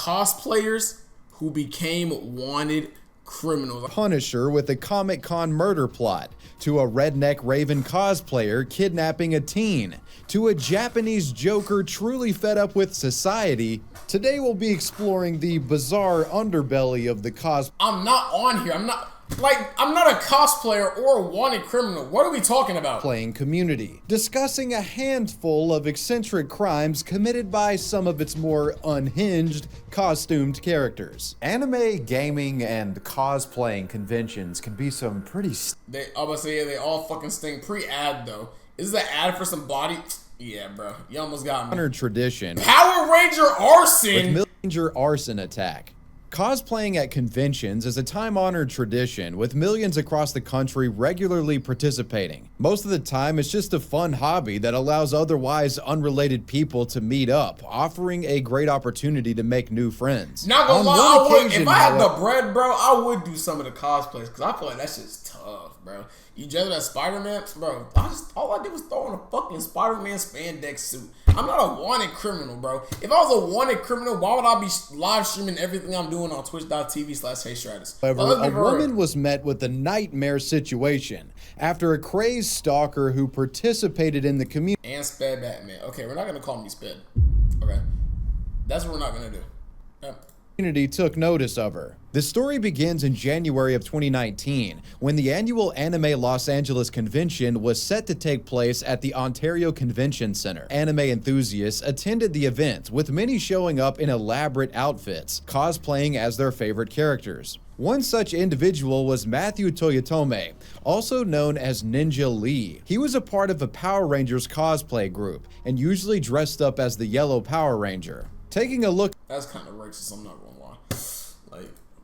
cosplayers who became wanted criminals. Punisher with a Comic-Con murder plot, to a redneck Raven cosplayer kidnapping a teen, to a Japanese Joker truly fed up with society. Today we'll be exploring the bizarre underbelly of the I'm not on here. I'm not a cosplayer or a wanted criminal. What are we talking about? Playing community, discussing a handful of eccentric crimes committed by some of its more unhinged, costumed characters. Anime, gaming, and cosplaying conventions can be some pretty I was say they all fucking stink. Pre-ad though. Is this an ad for some body? Yeah, bro. You almost got me. honored tradition. Power Ranger arson. With Ranger arson attack. Cosplaying at conventions is a time-honored tradition, with millions across the country regularly participating. Most of the time, it's just a fun hobby that allows otherwise unrelated people to meet up, offering a great opportunity to make new friends. Not gonna lie, if I had the bread, bro, I would do some of the cosplays, because I feel like that shit's tough, bro. You dressed as Spider-Man? Bro, all I did was throw on a fucking Spider-Man spandex suit. I'm not a wanted criminal, bro. If I was a wanted criminal, why would I be live streaming everything I'm doing on twitch.tv/HeyStratus? However, a woman was met with a nightmare situation after a crazed stalker who participated in the community. And Sped Batman. Okay, we're not going to call me Sped. Okay. That's what we're not going to do. Yep. Community took notice of her. The story begins in January of 2019, when the annual Anime Los Angeles convention was set to take place at the Ontario Convention Center. Anime enthusiasts attended the event, with many showing up in elaborate outfits, cosplaying as their favorite characters. One such individual was Matthew Toyotome, also known as Ninja Lee. He was a part of a Power Rangers cosplay group, and usually dressed up as the Yellow Power Ranger. Taking a look— that's kind of racist, I'm not gonna lie.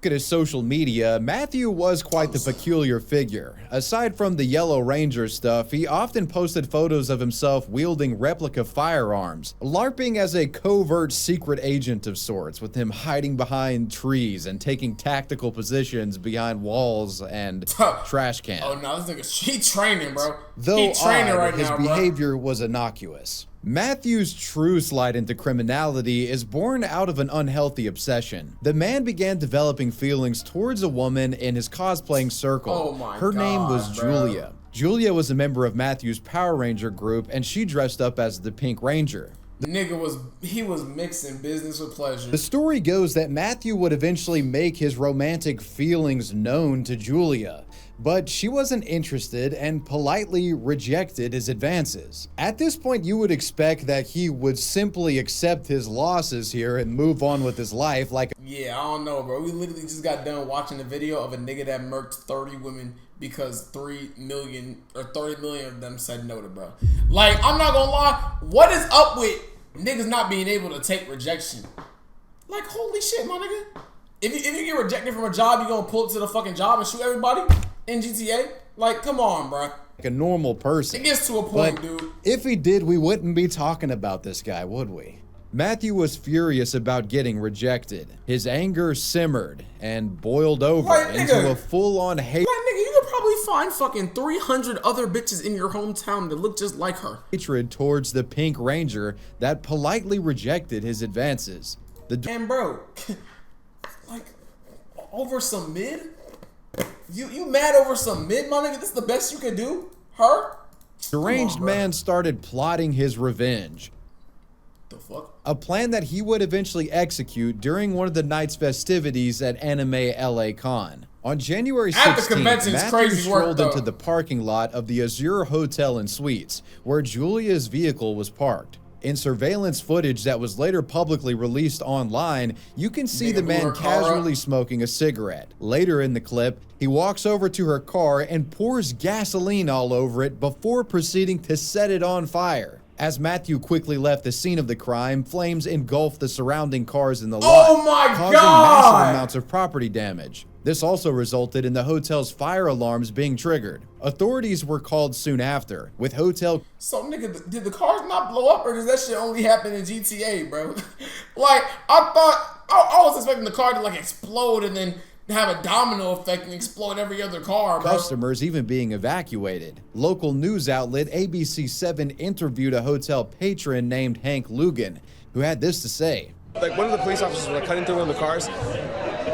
At his social media, Matthew was quite the peculiar figure. Aside from the Yellow Ranger stuff, he often posted photos of himself wielding replica firearms, LARPing as a covert secret agent of sorts, with him hiding behind trees and taking tactical positions behind walls and trash cans. Oh no, this nigga's he training, bro. Though he training odd, right his now, behavior was innocuous. Matthew's true slide into criminality is born out of an unhealthy obsession. The man began developing feelings towards a woman in his cosplaying circle. Oh my Her God, name was bro. Julia. Julia was a member of Matthew's Power Ranger group, and she dressed up as the Pink Ranger. The nigga was mixing business with pleasure. The story goes that Matthew would eventually make his romantic feelings known to Julia, but she wasn't interested and politely rejected his advances. At this point, you would expect that he would simply accept his losses here and move on with his life like— yeah, I don't know, bro. We literally just got done watching a video of a nigga that murked 30 women because 3 million or 30 million of them said no to bro. Like, I'm not gonna lie, what is up with niggas not being able to take rejection? Like, holy shit, my nigga. If you get rejected from a job, you gonna pull up to the fucking job and shoot everybody in GTA? Like, come on, bro. a normal person. It gets to a point, But dude. if he did, we wouldn't be talking about this guy, would we? Matthew was furious about getting rejected. His anger simmered and boiled over Right, into nigga. a full-on hate. Like, nigga, you could probably find fucking 300 other bitches in your hometown that look just like her. Hatred towards the Pink Ranger that politely rejected his advances. And bro, like, over some mid? You mad over some mid, my nigga? This is the best you can do? Her? deranged bro. man started plotting his revenge. The fuck? A plan that he would eventually execute during one of the night's festivities at Anime LA Con. On January 16th, At the convention, it's Matthew crazy work, strolled though. into the parking lot of the Azure Hotel and Suites, where Julia's vehicle was parked. In surveillance footage that was later publicly released online, you can see Nigga the blew her man car up. casually smoking a cigarette. Later in the clip, he walks over to her car and pours gasoline all over it before proceeding to set it on fire. As Matthew quickly left the scene of the crime, flames engulfed the surrounding cars in the lot, Oh my causing God! massive amounts of property damage. This also resulted in the hotel's fire alarms being triggered. Authorities were called soon after, with hotel— So, nigga, did the cars not blow up, or does that shit only happen in GTA, bro? Like, I thought, I was expecting the car to, like, explode and then have a domino effect and explode every other car, bro. customers even being evacuated. Local news outlet ABC7 interviewed a hotel patron named Hank Lugan, who had this to say. Like, one of the police officers were like cutting through one of the cars.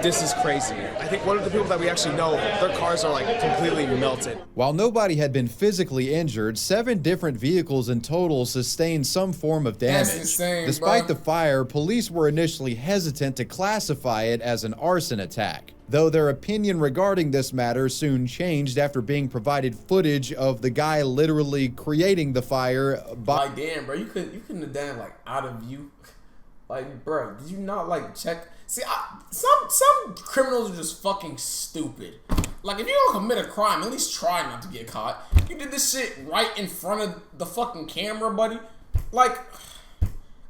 This is crazy. I think one of the people that we actually know, their cars are like completely melted. While nobody had been physically injured, 7 different vehicles in total sustained some form of damage. That's insane, Despite bro. the fire, police were initially hesitant to classify it as an arson attack, though their opinion regarding this matter soon changed after being provided footage of the guy literally creating the fire by— Like, damn, bro, you couldn't have done it, like, out of view. Like, bro, did you not, like, check? See, some criminals are just fucking stupid. Like, if you don't commit a crime, at least try not to get caught. You did this shit right in front of the fucking camera, buddy. Like,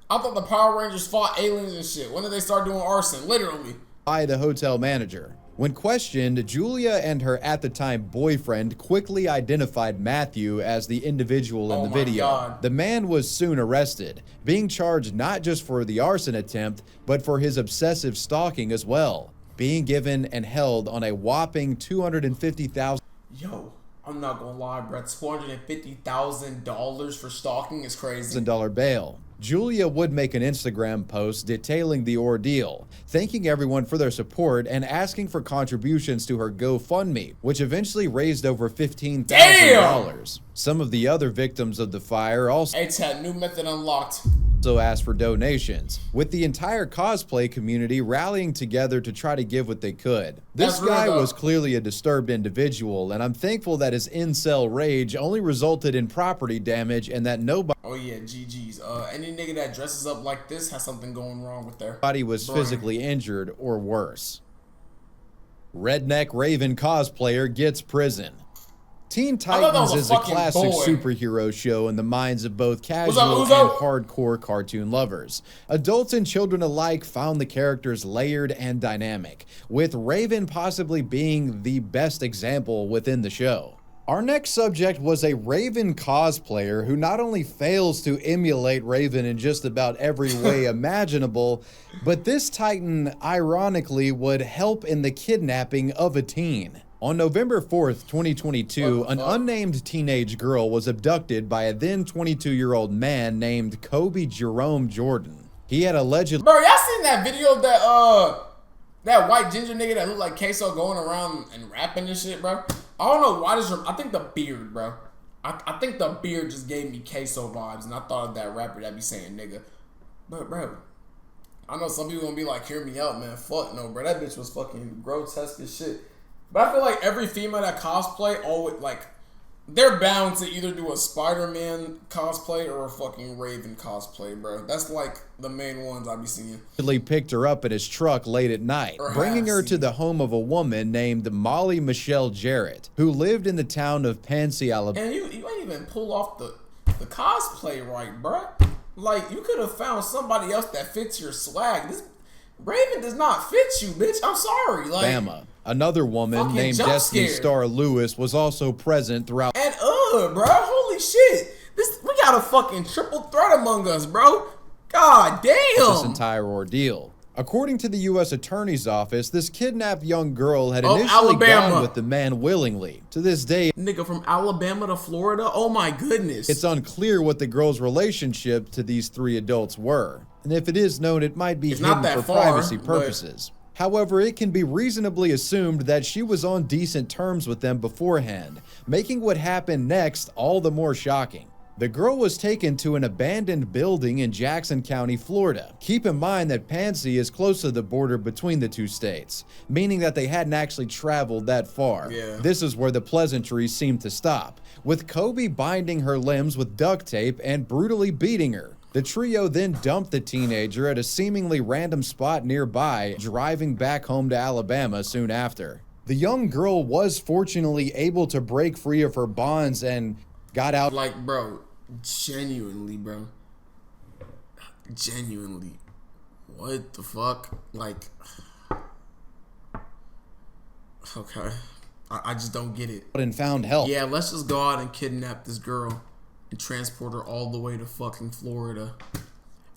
I thought the Power Rangers fought aliens and shit. When did they start doing arson? Literally. by the hotel manager. When questioned, Julia and her at-the-time boyfriend quickly identified Matthew as the individual in the video. God. The man was soon arrested, being charged not just for the arson attempt, but for his obsessive stalking as well, being given and held on a whopping $250,000 Yo, I'm not gonna lie, bro. $250,000 for stalking is crazy. bail. Julia would make an Instagram post detailing the ordeal, thanking everyone for their support and asking for contributions to her GoFundMe, which eventually raised over $15,000. Some of the other victims of the fire also A-Tat, new method unlocked. asked for donations, with the entire cosplay community rallying together to try to give what they could. This That's real, guy though. was clearly a disturbed individual, and I'm thankful that his incel rage only resulted in property damage and that nobody Oh yeah, GG's. Any nigga that dresses up like this has something going wrong with their was brain. physically injured or worse. Redneck Raven cosplayer gets prison. Teen thought that Titans was a is a fucking classic boy. superhero show in the minds of both casual up, and Uzo? hardcore cartoon lovers. Adults and children alike found the characters layered and dynamic, with Raven possibly being the best example within the show. Our next subject was a Raven cosplayer who not only fails to emulate Raven in just about every way imaginable, but this Titan ironically would help in the kidnapping of a teen. On November 4th, 2022, an unnamed teenage girl was abducted by a then 22-year-old man named Kobe Jerome Jordan. He had allegedly Bro, y'all seen that video of that white ginger nigga that looked like Queso going around and rapping and shit, bro? I don't know why this. I think the beard, bro. I think the beard just gave me Queso vibes, and I thought of that rapper that be saying nigga. But bro, I know some people gonna be like, hear me out, man. Fuck no, bro. That bitch was fucking grotesque as shit. But I feel like every female that cosplay always like they're bound to either do a Spider-Man cosplay or a fucking Raven cosplay, bro. That's like the main ones I be seeing. picked her up in his truck late at night, Or bringing her have to seen. the home of a woman named Molly Michelle Jarrett, who lived in the town of Pansy, Alabama. And you ain't even pull off the cosplay right, bro. Like, you could have found somebody else that fits your swag. This Raven does not fit you, bitch. I'm sorry. Like, Another woman Fucking named jump Destiny scared. Star Lewis was also present throughout and bro, holy shit. We got a fucking triple threat among us, bro. God this damn. entire ordeal. According to the U.S. Attorney's Office, this kidnapped young girl had Of initially Alabama. gone with the man willingly. To this day, Nigga from Alabama to Florida. Oh my goodness. it's unclear what the girl's relationship to these 3 adults were, and if it is known, it might be It's not hidden that for far, privacy but- purposes. However, it can be reasonably assumed that she was on decent terms with them beforehand, making what happened next all the more shocking. The girl was taken to an abandoned building in Jackson County, Florida. Keep in mind that Pansy is close to the border between the 2 states, meaning that they hadn't actually traveled that far. Yeah. This is where the pleasantries seemed to stop, with Kobe binding her limbs with duct tape and brutally beating her. The trio then dumped the teenager at a seemingly random spot nearby, driving back home to Alabama soon after. The young girl was fortunately able to break free of her bonds and got out. Like, bro, genuinely, bro. Genuinely. What the fuck? Like, okay. I just don't get it. And found help. Yeah, let's just go out and kidnap this girl and transport her all the way to fucking Florida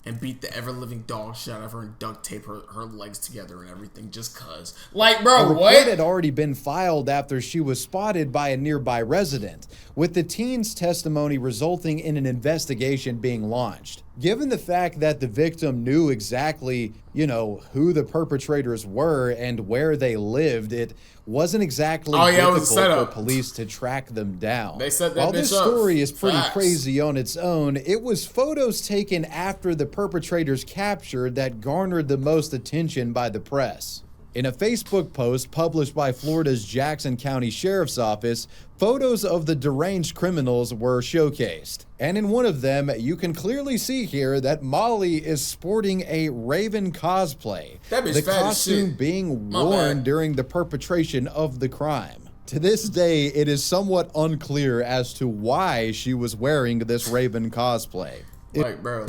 and beat the ever-living dog shit out of her and duct tape her legs together and everything just cuz. Like, A bro, report what? had already been filed after she was spotted by a nearby resident, with the teen's testimony resulting in an investigation being launched. Given the fact that the victim knew exactly, who the perpetrators were and where they lived, it wasn't exactly difficult for police to track them down. They set that While bitch this up. story is pretty Facts. crazy on its own, it was photos taken after the perpetrators captured that garnered the most attention by the press. In a Facebook post published by Florida's Jackson County Sheriff's Office, photos of the deranged criminals were showcased. And in one of them, you can clearly see here that Molly is sporting a Raven cosplay, That bitch the fat as costume shit. being My worn bad. during the perpetration of the crime. To this day, it is somewhat unclear as to why she was wearing this Raven cosplay. Like, bro,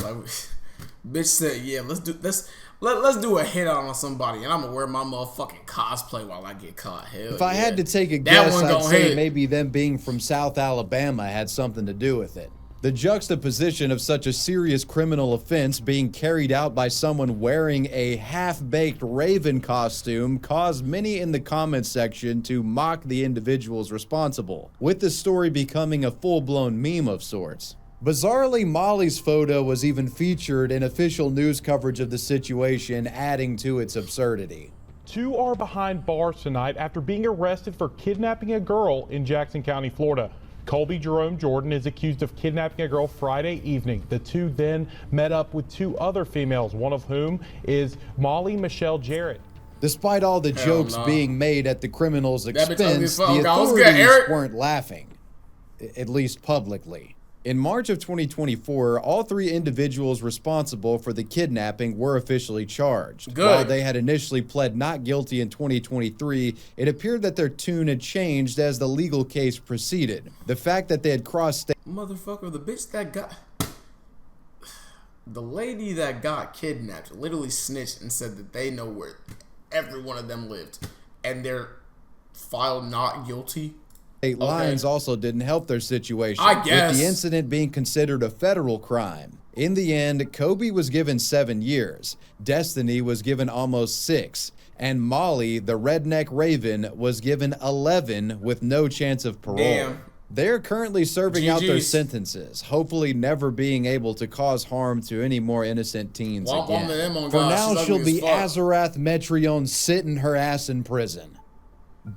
bitch said, yeah, let's do a hit out on somebody, and I'm gonna wear my motherfucking cosplay while I get caught. Hell If I had to take a That guess, one I'd gon' say hit. maybe them being from South Alabama had something to do with it. The juxtaposition of such a serious criminal offense being carried out by someone wearing a half-baked Raven costume caused many in the comments section to mock the individuals responsible, with the story becoming a full-blown meme of sorts. Bizarrely, Molly's photo was even featured in official news coverage of the situation, adding to its absurdity. 2 are behind bars tonight after being arrested for kidnapping a girl in Jackson County, Florida. Colby Jerome Jordan is accused of kidnapping a girl Friday evening. The two then met up with 2 other females, one of whom is Molly Michelle Jarrett. Despite all the jokes being made at the criminal's bitch ugly expense, as fuck. the Okay, I was good, authorities Eric. weren't laughing, at least publicly. In March of 2024, all 3 individuals responsible for the kidnapping were officially charged. Good. While they had initially pled not guilty in 2023, it appeared that their tune had changed as the legal case proceeded. The fact that they had crossed state Motherfucker, the lady that got kidnapped literally snitched and said that they know where every one of them lived, and they're filed not guilty. lines also didn't help their situation, I guess. with the incident being considered a federal crime. In the end, Kobe was given 7 years, Destiny was given almost 6, and Molly, the redneck Raven, was given 11 with no chance of parole. Damn. They're currently serving out their GGs. sentences, hopefully never being able to cause harm to any more innocent teens Womp again. womp to them on For God. now, She's she'll ugly be as fuck. Azarath Metrione sitting her ass in prison.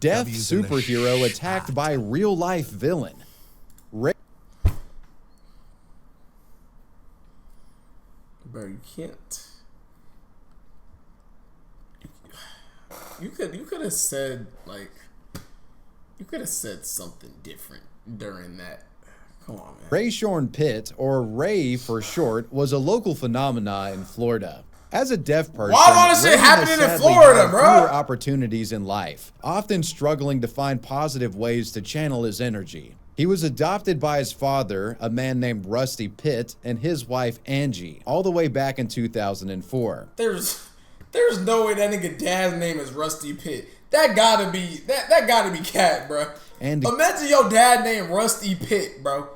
Deaf W's in the superhero attacked by real-life villain. Bro, you can't. You could have said something different during that. Come on, man. Rayshawn Pitt, or Ray for short, was a local phenomena in Florida. As a deaf person, Why all this shit Ray has happening in sadly Florida, had bro? fewer opportunities in life, often struggling to find positive ways to channel his energy. He was adopted by his father, a man named Rusty Pitt, and his wife Angie, all the way back in 2004. There's no way that nigga dad's name is Rusty Pitt. That gotta be cat, bro. And imagine your dad named Rusty Pitt, bro.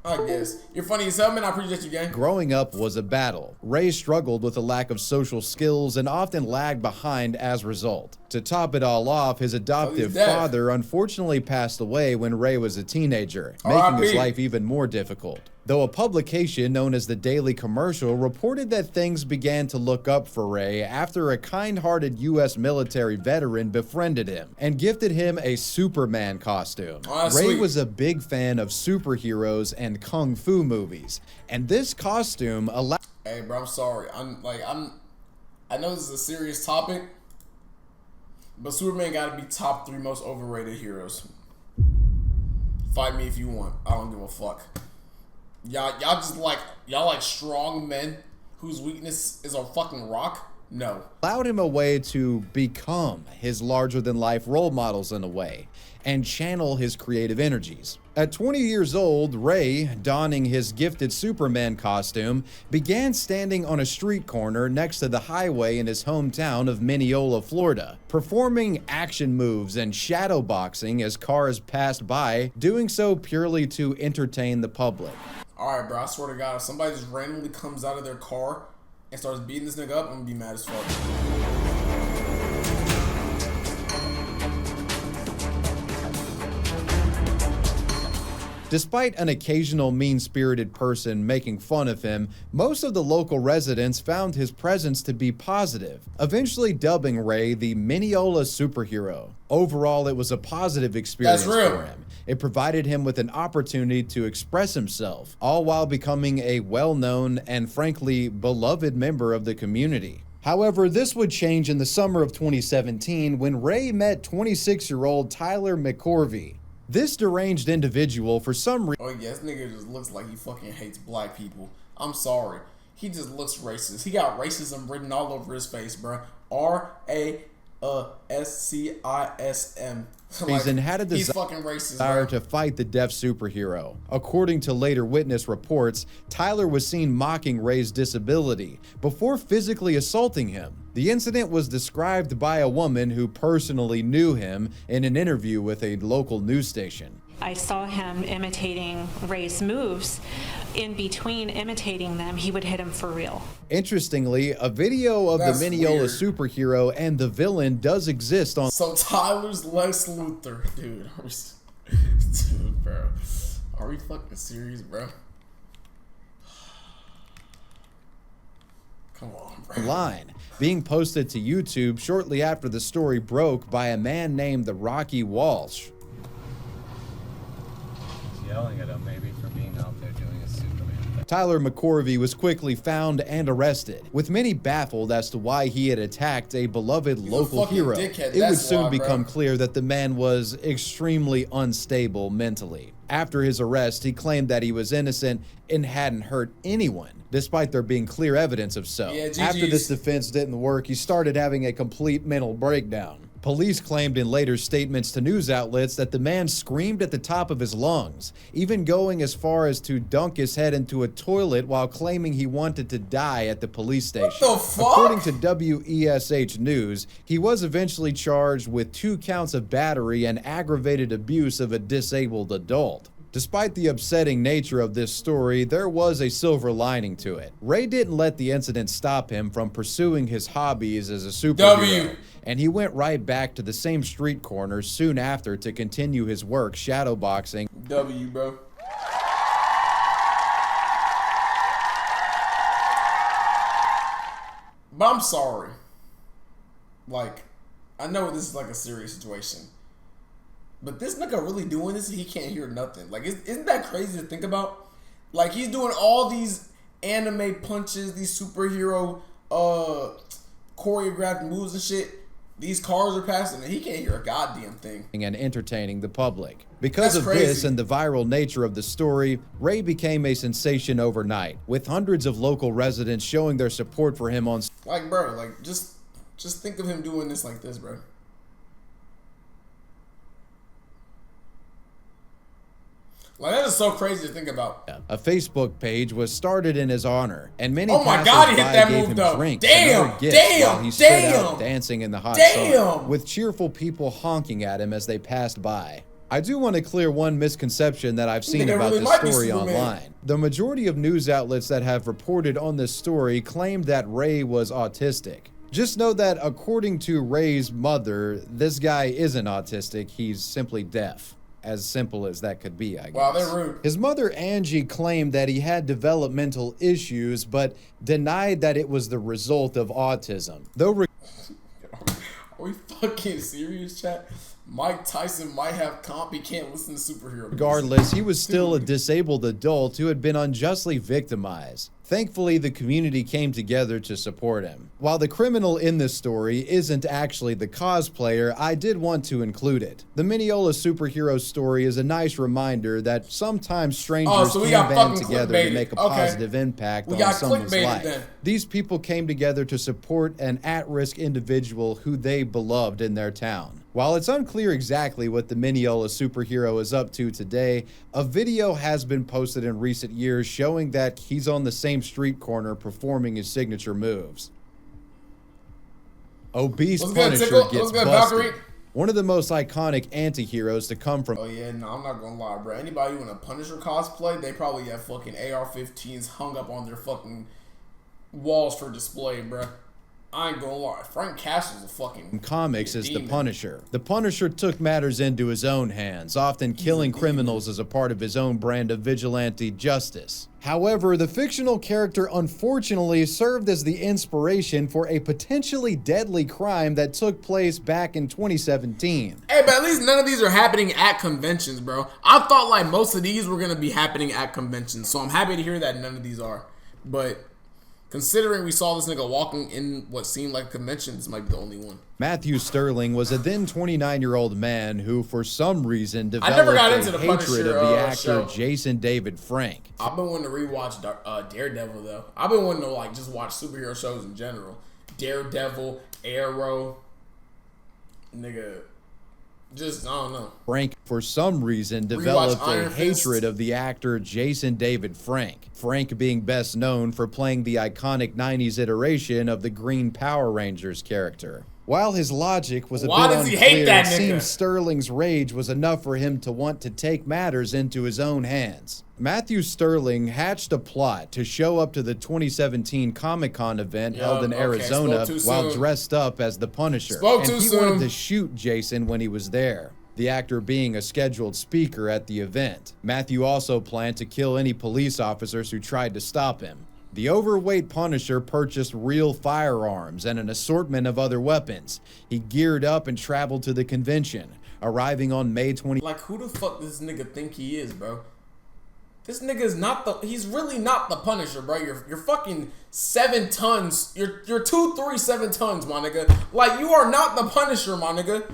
I guess you're funny as hell, man. I appreciate you, gang. Growing up was a battle. Ray struggled with a lack of social skills and often lagged behind as a result. To top it all off, his adoptive deaf. father unfortunately passed away when Ray was a teenager, making his R.I.P. life even more difficult. Though a publication known as the Daily Commercial reported that things began to look up for Ray after a kind-hearted U.S. military veteran befriended him and gifted him a Superman costume. Oh, that's Ray sweet. was a big fan of superheroes and kung fu movies, and this costume allowed Hey, bro, I'm sorry. I know this is a serious topic, but Superman gotta be top 3 most overrated heroes. Fight me if you want. I don't give a fuck. Y'all like strong men whose weakness is a fucking rock? No. allowed him a way to become his larger-than-life role models in a way, and channel his creative energies. At 20 years old, Ray, donning his gifted Superman costume, began standing on a street corner next to the highway in his hometown of Mineola, Florida, performing action moves and shadow boxing as cars passed by, doing so purely to entertain the public. Alright, bro, I swear to God, if somebody just randomly comes out of their car and starts beating this nigga up, I'm gonna be mad as fuck. Despite an occasional mean-spirited person making fun of him, most of the local residents found his presence to be positive, eventually dubbing Ray the Mineola superhero. Overall, it was a positive experience for him. It provided him with an opportunity to express himself, all while becoming a well-known and frankly beloved member of the community. However, this would change in the summer of 2017 when Ray met 26-year-old Tyler McCorvey. This deranged individual, for some reason... Oh yeah, this nigga just looks like he fucking hates black people. I'm sorry. He just looks racist. He got racism written all over his face, bro. R-A-S-C-I-S-M. Reason had a he's fucking racist, desire bro. to fight the deaf superhero. According to later witness reports, Tyler was seen mocking Ray's disability before physically assaulting him. The incident was described by a woman who personally knew him in an interview with a local news station. I saw him imitating Ray's moves. In between imitating them, he would hit him for real. Interestingly, a video of That's the Mineola weird. superhero and the villain does exist on... So Tyler's Lex Luthor. Dude, dude, bro. Are we fucking serious, bro? Come on, bro. Online, being posted to YouTube shortly after the story broke by a man named the Rocky Walsh. Yelling at him maybe for being out there doing a Superman thing. Tyler McCorvey was quickly found and arrested, with many baffled as to why he had attacked a beloved local hero. Dickhead, It would that's soon why, become bro. clear that the man was extremely unstable mentally. After his arrest, he claimed that he was innocent and hadn't hurt anyone, despite there being clear evidence of so. Yeah, After GG's. this defense didn't work, he started having a complete mental breakdown. Police claimed in later statements to news outlets that the man screamed at the top of his lungs, even going as far as to dunk his head into a toilet while claiming he wanted to die at the police station. What the fuck? According to WESH News, he was eventually charged with 2 counts of battery and aggravated abuse of a disabled adult. Despite the upsetting nature of this story, there was a silver lining to it. Ray didn't let the incident stop him from pursuing his hobbies as a superhero, and he went right back to the same street corner soon after to continue his work shadowboxing. W, bro. But I'm sorry. Like, I know this is like a serious situation. But this nigga really doing this and he can't hear nothing. Like, isn't that crazy to think about? Like, he's doing all these anime punches, these superhero choreographed moves and shit. These cars are passing and he can't hear a goddamn thing. And entertaining the public. Because That's of this crazy. and the viral nature of the story, Ray became a sensation overnight, with hundreds of local residents showing their support for him on... Like, bro, like, just think of him doing this like this, bro. Like, that is so crazy to think about. A Facebook page was started in his honor, and many Oh my God, he hit passersby that gave move, him though. drinks Damn, and other gifts damn, while he stood out damn. dancing in the hot Damn. sun, with cheerful people honking at him as they passed by. I do want to clear one misconception that I've seen Nigga about really this might be story Superman. online. The majority of news outlets that have reported on this story claimed that Ray was autistic. Just know that according to Ray's mother, this guy isn't autistic, he's simply deaf. As simple as that could be, I guess. Wow, they're rude. His mother, Angie, claimed that he had developmental issues, but denied that it was the result of autism. Though Are we fucking serious, chat? Mike Tyson might have comp. He can't listen to superhero movies. regardless, he was still a disabled adult who had been unjustly victimized. Thankfully, the community came together to support him. While the criminal in this story isn't actually the cosplayer, I did want to include it. The Mineola superhero story is a nice reminder that sometimes strangers so we can got band fucking together to clickbaited. make a Okay. positive impact We on got someone's clickbaited life. then. These people came together to support an at-risk individual who they beloved in their town. While it's unclear exactly what the Mineola superhero is up to today, a video has been posted in recent years showing that he's on the same street corner performing his signature moves. Obese What's good, Punisher Tickle? gets What's good, busted. Valkyrie? One of the most iconic anti-heroes to come from Oh yeah, no, I'm not gonna lie, bro. Anybody doing a Punisher cosplay, they probably have fucking AR-15s hung up on their fucking walls for display, bro. I ain't gonna lie, Frank Castle's a fucking comics is the demon. Punisher. The Punisher took matters into his own hands, often killing criminals as a part of his own brand of vigilante justice. However, the fictional character unfortunately served as the inspiration for a potentially deadly crime that took place back in 2017. Hey, but at least none of these are happening at conventions, bro. I thought like most of these were gonna be happening at conventions, so I'm happy to hear that none of these are. But considering we saw this nigga walking in what seemed like a convention, this might be the only one. Matthew Sterling was a then 29-year-old man who, for some reason, I never got developed into a the hatred Punisher, of the actor show. Jason David Frank. I've been wanting to rewatch Daredevil though. I've been wanting to like just watch superhero shows in general. Daredevil, Arrow, nigga. Just, I don't know. Frank, for some reason, developed a Iron Fist. hatred of the actor Jason David Frank. Frank being best known for playing the iconic 90s iteration of the Green Power Rangers character. While his logic was a Why bit does he unclear, hate that it nigga? seems Sterling's rage was enough for him to want to take matters into his own hands. Matthew Sterling hatched a plot to show up to the 2017 Comic-Con event held in Arizona while dressed up as the Punisher. And he wanted to shoot Jason when he was there, the actor being a scheduled speaker at the event. Matthew also planned to kill any police officers who tried to stop him. The overweight Punisher purchased real firearms and an assortment of other weapons. He geared up and traveled to the convention, arriving on May 20. Like, who the fuck does this nigga think he is, bro? This nigga is not the, he's really not the Punisher, bro. You're fucking 7 tons. You're 237 tons, my nigga. Like, you are not the Punisher, my nigga.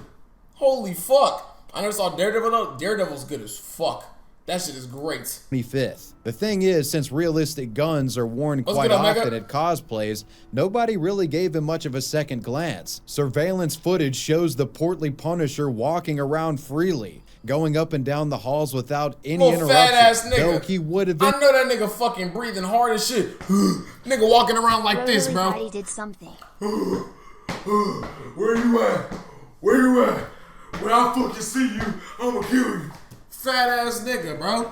Holy fuck. I never saw Daredevil though. Daredevil's good as fuck. That shit is great. 25th. The thing is, since realistic guns are worn quite often at cosplays, nobody really gave him much of a second glance. Surveillance footage shows the portly Punisher walking around freely, going up and down the halls without any interruption. Fat ass nigga. Though he would have been. I know that nigga fucking breathing hard as shit. Nigga walking around like this, bro. Everybody did something. Where you at? Where you at? When I fucking see you, I'ma kill you. Fat ass nigga, bro.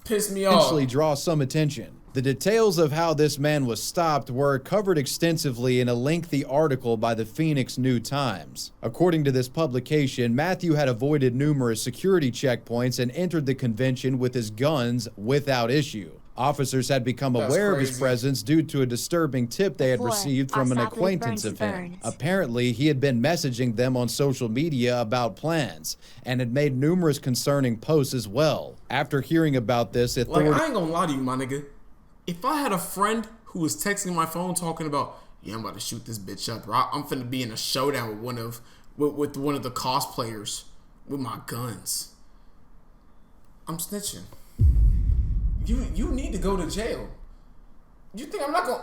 Piss me off. Eventually draw some attention. The details of how this man was stopped were covered extensively in a lengthy article by the Phoenix New Times. According to this publication, Matthew had avoided numerous security checkpoints and entered the convention with his guns without issue. Officers had become aware of his presence due to a disturbing tip they had received from an acquaintance of him. Apparently, he had been messaging them on social media about plans and had made numerous concerning posts as well. After hearing about this, authorities... Like, I ain't gonna lie to you, my nigga. If I had a friend who was texting my phone talking about, yeah, I'm about to shoot this bitch up, bro. I'm finna be in a showdown with one of the cosplayers with my guns. I'm snitching. You need to go to jail. You think I'm not gonna...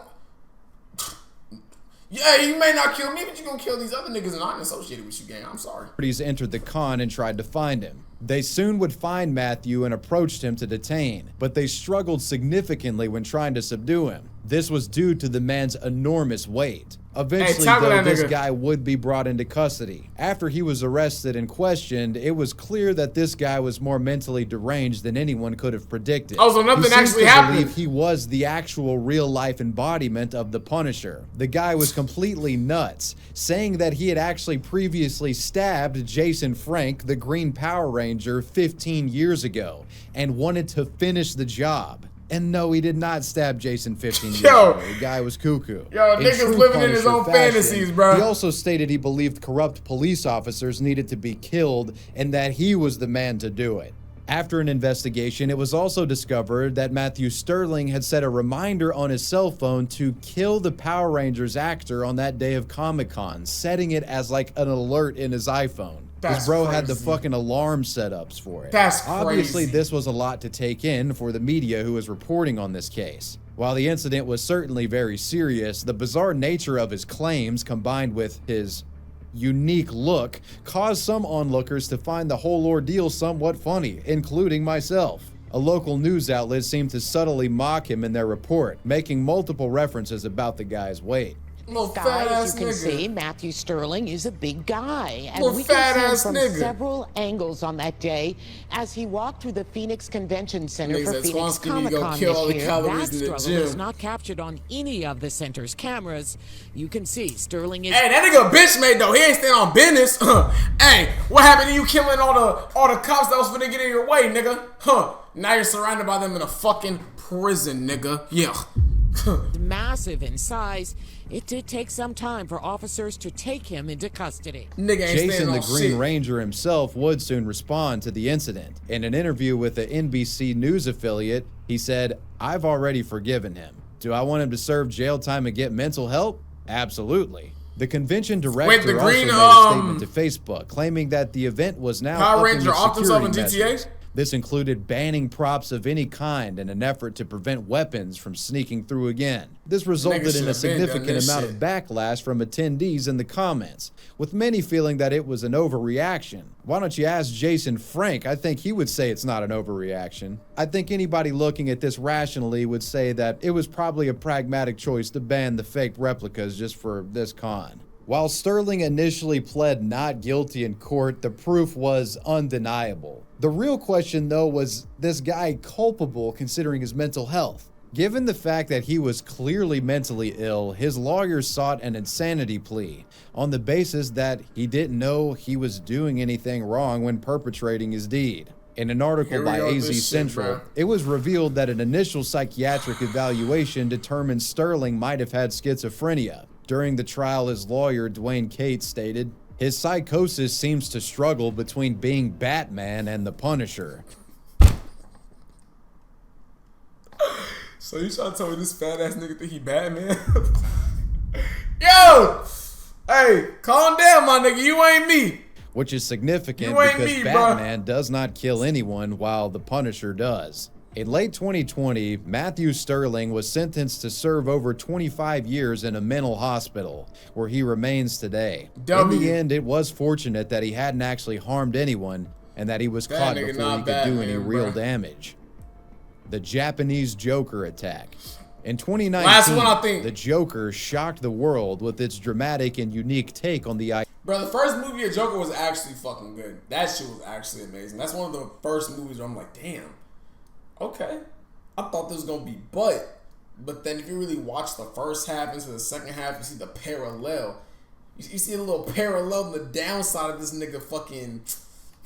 Yeah, you may not kill me, but you gonna kill these other niggas and I'm associated with you, gang. I'm sorry. Authorities entered the con and tried to find him. They soon would find Matthew and approached him to detain, but they struggled significantly when trying to subdue him. This was due to the man's enormous weight. Eventually, though, this guy would be brought into custody. After he was arrested and questioned, it was clear that this guy was more mentally deranged than anyone could have predicted. Oh, so nothing actually happened. He was the actual real-life embodiment of the Punisher. The guy was completely nuts, saying that he had actually previously stabbed Jason Frank, the Green Power Ranger, 15 years ago, and wanted to finish the job. And no, he did not stab Jason 15 years ago. The guy was cuckoo. Yo, niggas living in his own fantasies, bro. He also stated he believed corrupt police officers needed to be killed and that he was the man to do it. After an investigation, it was also discovered that Matthew Sterling had set a reminder on his cell phone to kill the Power Rangers actor on that day of Comic-Con, setting it as like an alert in his iPhone. His bro had the fucking alarm setups for it. Obviously, this was a lot to take in for the media who was reporting on this case. While the incident was certainly very serious, the bizarre nature of his claims, combined with his unique look, caused some onlookers to find the whole ordeal somewhat funny, including myself. A local news outlet seemed to subtly mock him in their report, making multiple references about the guy's weight. Little Guy, fat as ass you can nigga. see, Matthew Sterling is a big guy. And Little we can fat see him ass from nigga. several angles on that day as he walked through the Phoenix Convention Center Niggas for at Phoenix Swansky need to go Comic-Con kill this all the year. calories That in the struggle is gym. not captured on any of the center's cameras. You can see Sterling is... Hey, that nigga a bitch made though. He ain't stand on business. Hey, what happened to you killing all the cops that was finna get in your way, nigga? Now you're surrounded by them in a fucking prison, nigga. Yeah. massive in size. It did take some time for officers to take him into custody. Nigga ain't Jason standing the on Green shit. Ranger himself would soon respond to the incident. In an interview with the NBC News affiliate, he said, "I've already forgiven him. Do I want him to serve jail time and get mental help? Absolutely." The convention director the also green, made a statement to Facebook claiming that the event was now Power upping Ranger the off himself in security GTA? measures. This included banning props of any kind in an effort to prevent weapons from sneaking through again. This resulted Niggas in a should've been done significant this amount shit. of backlash from attendees in the comments, with many feeling that it was an overreaction. Why don't you ask Jason Frank? I think he would say it's not an overreaction. I think anybody looking at this rationally would say that it was probably a pragmatic choice to ban the fake replicas just for this con. While Sterling initially pled not guilty in court, the proof was undeniable. The real question, though, was this guy culpable considering his mental health? Given the fact that he was clearly mentally ill, his lawyers sought an insanity plea on the basis that he didn't know he was doing anything wrong when perpetrating his deed. In an article Here we by go with AZ this shit, Central, bro. it was revealed that an initial psychiatric evaluation determined Sterling might have had schizophrenia. During the trial, his lawyer, Dwayne Cates, stated, "His psychosis seems to struggle between being Batman and the Punisher." So you trying to tell me this fat ass nigga think he Batman? Yo! Hey, calm down, my nigga. You ain't me. Which is significant You ain't because me, bruh. Batman does not kill anyone while the Punisher does. In late 2020, Matthew Sterling was sentenced to serve over 25 years in a mental hospital, where he remains today. In W. the end, it was fortunate that he hadn't actually harmed anyone and that he was That caught nigga before not he could do any Batman, real bruh. damage. The Japanese Joker attack. In 2019, Last one, I think. the Joker shocked the world with its dramatic and unique take on the Bro, the first movie of Joker was actually fucking good. That shit was actually amazing. That's one of the first movies where I'm like, damn. Okay. I thought this was going to be but then if you really watch the first half into the second half, you see the parallel. You see a little parallel in the downside of this nigga fucking,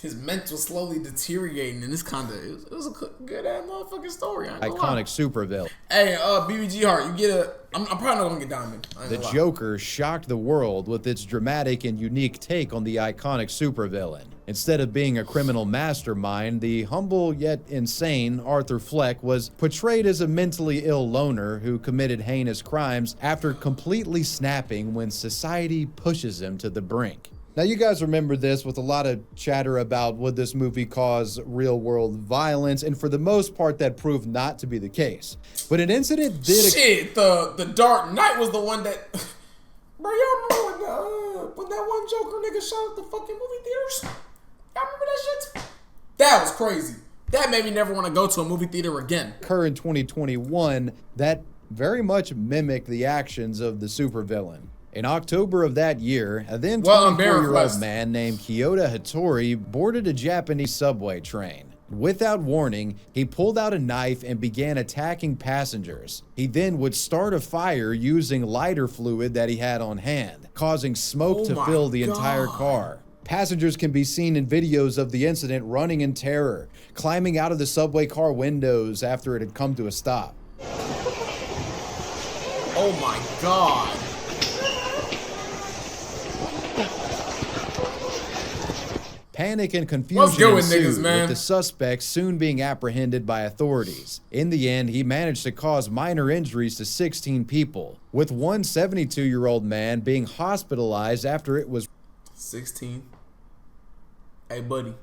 his mental slowly deteriorating, and this kind of, it was a good ass motherfucking story. I ain't gonna lie. iconic supervillain. Hey, BBG Hart, you get I'm probably not going to get Diamond. I ain't The gonna lie. Joker shocked the world with its dramatic and unique take on the iconic supervillain. Instead of being a criminal mastermind, the humble yet insane Arthur Fleck was portrayed as a mentally ill loner who committed heinous crimes after completely snapping when society pushes him to the brink. Now, you guys remember this with a lot of chatter about would this movie cause real-world violence, and for the most part, that proved not to be the case. But an incident did... Shit, the Dark Knight was the one that... Bro, y'all remember when that one Joker nigga shot up the fucking movie theaters? Y'all remember that shit? That was crazy. That made me never want to go to a movie theater again. Occur in 2021 that very much mimicked the actions of the supervillain. In October of that year, a then Well, I'm very 24-year-old impressed. man named Kyoto Hattori boarded a Japanese subway train. Without warning, he pulled out a knife and began attacking passengers. He then would start a fire using lighter fluid that he had on hand, causing smoke Oh to my fill the entire God. car. Passengers can be seen in videos of the incident running in terror, climbing out of the subway car windows after it had come to a stop. Oh my God. Panic and What's confusion good with ensued, niggas, man? with the suspect soon being apprehended by authorities. In the end, he managed to cause minor injuries to 16 people, with one 72-year-old man being hospitalized after it was 16. Hey, buddy.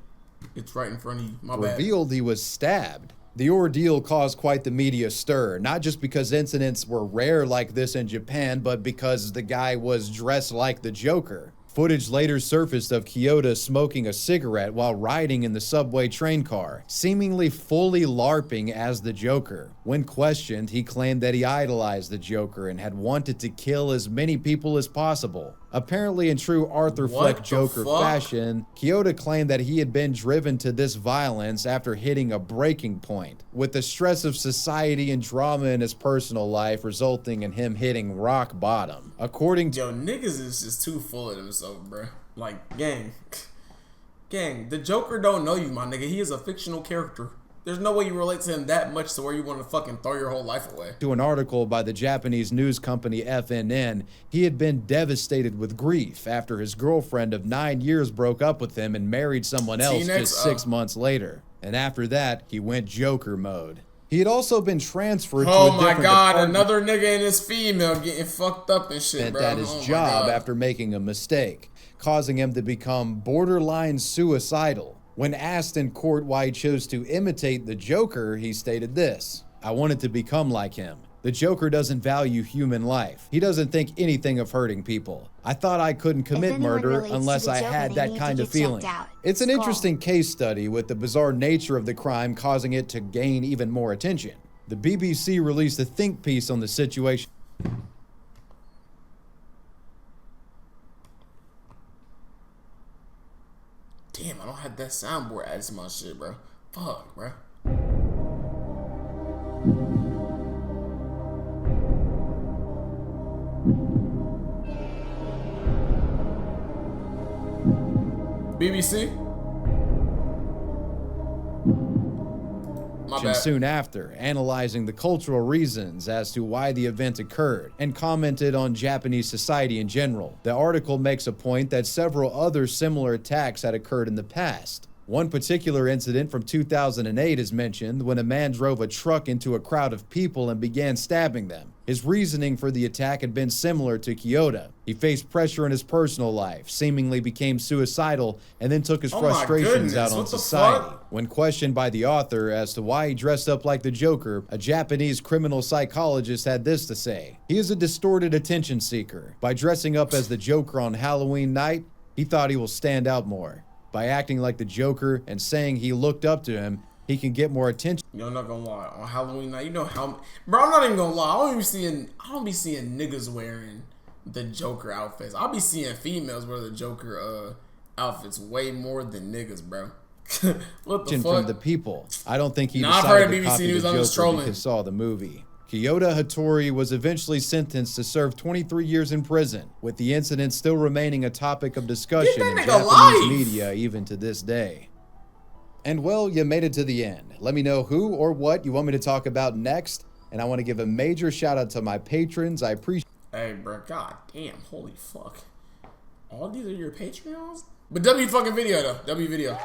It's right in front of you. My bad. revealed he was stabbed. The ordeal caused quite the media stir, not just because incidents were rare like this in Japan, but because the guy was dressed like the Joker. Footage later surfaced of Kyoto smoking a cigarette while riding in the subway train car, seemingly fully LARPing as the Joker. When questioned, he claimed that he idolized the Joker and had wanted to kill as many people as possible. Apparently in true Arthur Fleck Joker fashion, Kyoto claimed that he had been driven to this violence after hitting a breaking point, with the stress of society and drama in his personal life resulting in him hitting rock bottom. According to— Yo, niggas is just too full of themselves, bro. Like, gang, the Joker don't know you, my nigga. He is a fictional character. There's no way you relate to him that much to where you want to fucking throw your whole life away. To an article by the Japanese news company FNN, he had been devastated with grief after his girlfriend of 9 years broke up with him and married someone else just 6 months later. And after that, he went Joker mode. He had also been transferred to a different Oh my god, department another nigga and his female getting fucked up and shit, bro. at his job after making a mistake, causing him to become borderline suicidal. When asked in court why he chose to imitate the Joker, he stated this: "I wanted to become like him. The Joker doesn't value human life. He doesn't think anything of hurting people. I thought I couldn't commit murder unless I had that kind of feeling." It's an interesting case study, with the bizarre nature of the crime causing it to gain even more attention. The BBC released a think piece on the situation. Damn, I don't have that soundboard added to my shit, bro. Fuck, bro. BBC? My bad. Soon after, analyzing the cultural reasons as to why the event occurred, and commented on Japanese society in general. The article makes a point that several other similar attacks had occurred in the past. One particular incident from 2008 is mentioned when a man drove a truck into a crowd of people and began stabbing them. His reasoning for the attack had been similar to Kyoto. He faced pressure in his personal life, seemingly became suicidal, and then took his frustrations out on society. When questioned by the author as to why he dressed up like the Joker, a Japanese criminal psychologist had this to say: "He is a distorted attention seeker. By dressing up as the Joker on Halloween night, he thought he will stand out more. By acting like the Joker and saying he looked up to him, he can get more attention." Yo, I'm not gonna lie. On Halloween night, you know how... Bro, I'm not even gonna lie. I don't be seeing niggas wearing the Joker outfits. I'll be seeing females wear the Joker outfits way more than niggas, bro. What the fuck? From the people. I don't think he I've heard decided of to BBC copy News. the I'm just Joker trolling. because he saw the movie. Kyoto Hattori was eventually sentenced to serve 23 years in prison, with the incident still remaining a topic of discussion in Japanese media even to this day. And well, you made it to the end. Let me know who or what you want me to talk about next, and I want to give a major shout out to my patrons. I appreciate. Hey, bro, god damn, holy fuck. All these are your Patreons? But W fucking video though, W video.